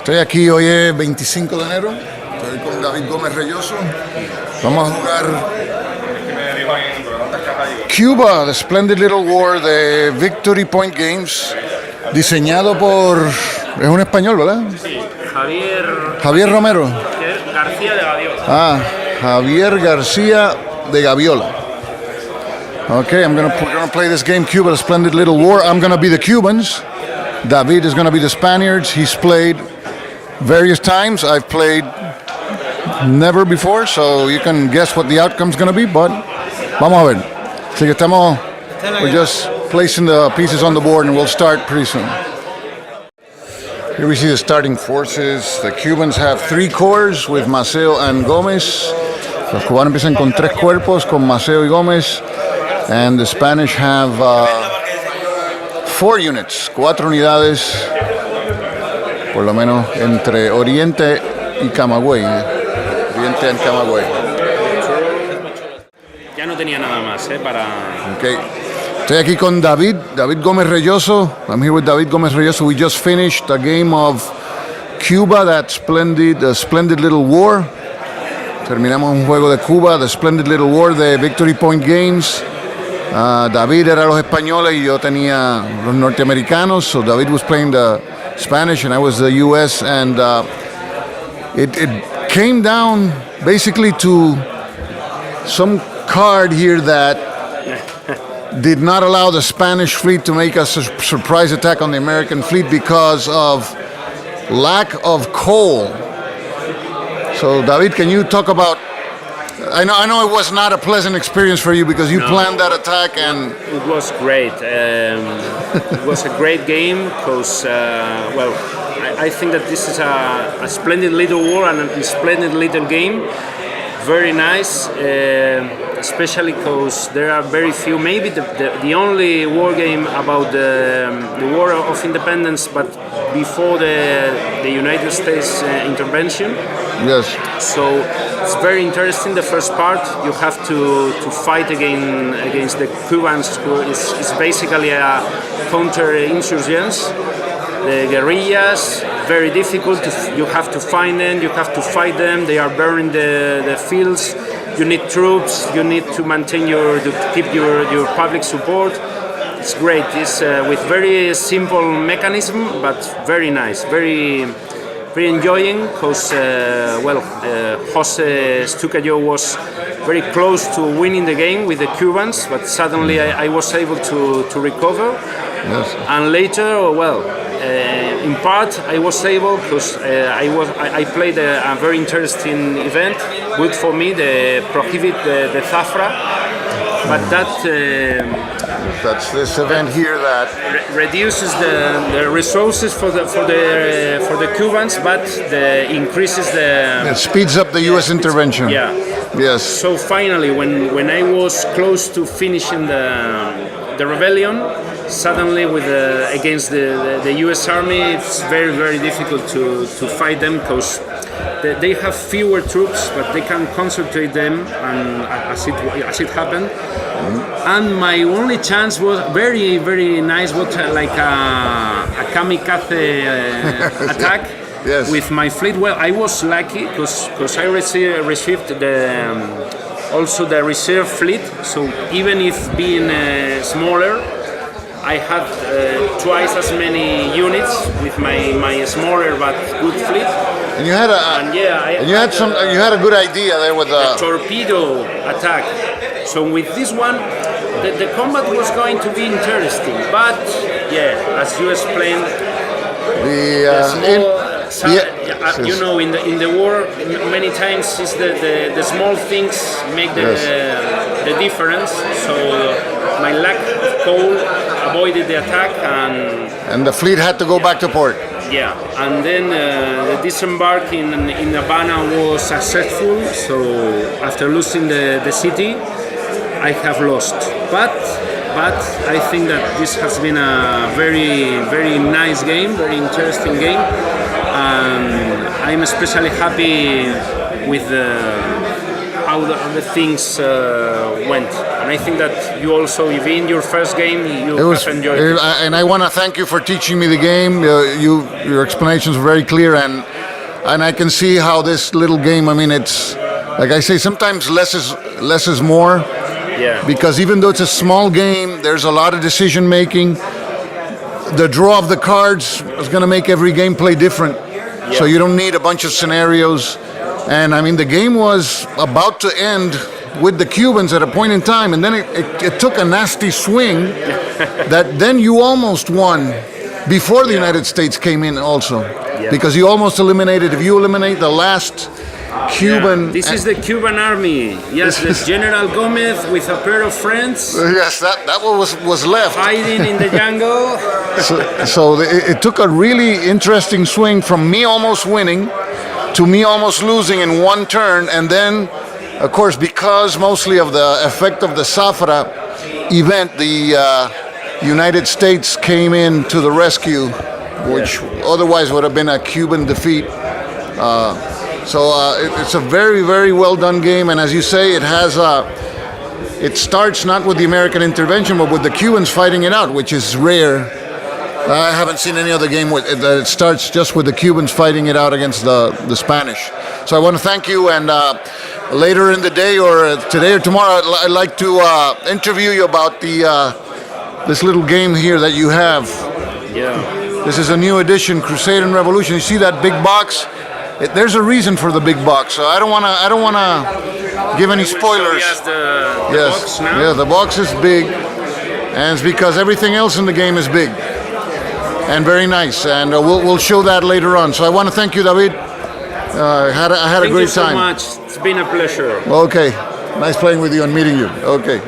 Estoy aquí, hoy es 25 de enero, estoy con David Gómez-Relloso. Vamos a jugar Cuba, the Splendid Little War de Victory Point Games, diseñado por... es un español, ¿verdad? Sí, Javier Romero. García de Gaviola. Ah, Javier García de Gaviola. Okay, we're gonna play this game, Cuba, the Splendid Little War. I'm gonna be the Cubans. David is gonna be the Spaniards. He's played various times. I've played never before, so you can guess what the outcome's gonna be, but vamos a ver. Así que we're just placing the pieces on the board and we'll start pretty soon. Here we see the starting forces. The Cubans have 3 corps with Maceo and Gómez. Los cubanos empiezan con 3 cuerpos, con Maceo y Gómez. And the Spanish have 4 units, 4 unidades, por lo menos entre Oriente y Camagüey. Oriente and Camagüey. Ya no tenía nada más, para... Okay. Estoy aquí con David Gómez-Relloso. I'm here with David Gómez-Relloso. We just finished a game of Cuba, that Splendid Little War. Terminamos un juego de Cuba, the Splendid Little War de Victory Point Games. David era los españoles y yo tenía los norteamericanos. So David was playing the Spanish and I was the US. And it came down basically to some card here that did not allow the Spanish fleet to make a surprise attack on the American fleet because of lack of coal. So David, can you talk about... I know it was not a pleasant experience for you because you planned that attack and... It was great. It was a great game because, I think that this is a splendid little war and a splendid little game. Very nice, especially because there are very few, maybe the only war game about the War of Independence, but before the United States intervention. Yes. So it's very interesting. The first part, you have to fight against the Cubans, who is basically a counter-insurgents. The guerrillas, very difficult. You have to find them, you have to fight them. They are burning the fields. You need troops. You need to maintain to keep your public support. It's great. It's with very simple mechanism, but very nice, very enjoying. Because Jose Stuka was very close to winning the game with the Cubans, but suddenly I was able to recover. Yes. And later, in part, I was able because I played a very interesting event, good for me, the prohibit the Zafra, but that's this event here that reduces the resources for the Cubans, but increases the... It speeds up the U.S. intervention. Yeah. Yes. So finally, when I was close to finishing the rebellion, suddenly against the U.S. Army, it's very, very difficult to fight them because they have fewer troops, but they can concentrate them, and as it happened. Mm-hmm. And my only chance was very, very nice, was like a kamikaze attack. Yes. With my fleet. Well, I was lucky because I received also the reserve fleet. So even if being smaller, I had twice as many units with my smaller but good fleet. And you had you had a good idea there with the torpedo attack. So with this one, the combat was going to be interesting. But yeah, as you explained, you know, in the war, many times it's the small things make the difference. So my lack of coal avoided the attack, and the fleet had to go back to port. Yeah, and then the disembark in Havana was successful. So after losing the city, I have lost. But I think that this has been a very, very nice game, very interesting game. I'm especially happy with how the things went. And I think that you also, even in your first game, you have enjoyed it. And I want to thank you for teaching me the game. Your explanations were very clear, and I can see how this little game. I mean, it's like I say, sometimes less is more. Yeah. Because even though it's a small game, there's a lot of decision making. The draw of the cards is going to make every gameplay different. Yeah. So you don't need a bunch of scenarios. And I mean, the game was about to end with the Cubans at a point in time, and then it took a nasty swing that then you almost won before the United States came in also. Yeah. Because you almost eliminated, if you eliminate the last Cuban... Yeah. This is the Cuban army. Yes, the General Gómez with a pair of friends. Yes, that was left. Hiding in the jungle. So it took a really interesting swing from me almost winning to me almost losing in one turn, and then, of course, because mostly of the effect of the Zafra event, the United States came in to the rescue, which otherwise would have been a Cuban defeat. So it's a very, very well done game, and as you say, it starts not with the American intervention, but with the Cubans fighting it out, which is rare. I haven't seen any other game that it starts just with the Cubans fighting it out against the Spanish. So I want to thank you, and later in the day, or today or tomorrow, I'd like to interview you about this little game here that you have. Yeah. This is a new edition, Crusade Revolution. You see that big box? There's a reason for the big box, so I don't want to give any spoilers. The box now? Yeah, the box is big, and it's because everything else in the game is big and very nice, and we'll show that later on. So I want to thank you, David. I had a great time. Thank you so much. It's been a pleasure. Okay, nice playing with you and meeting you. Okay.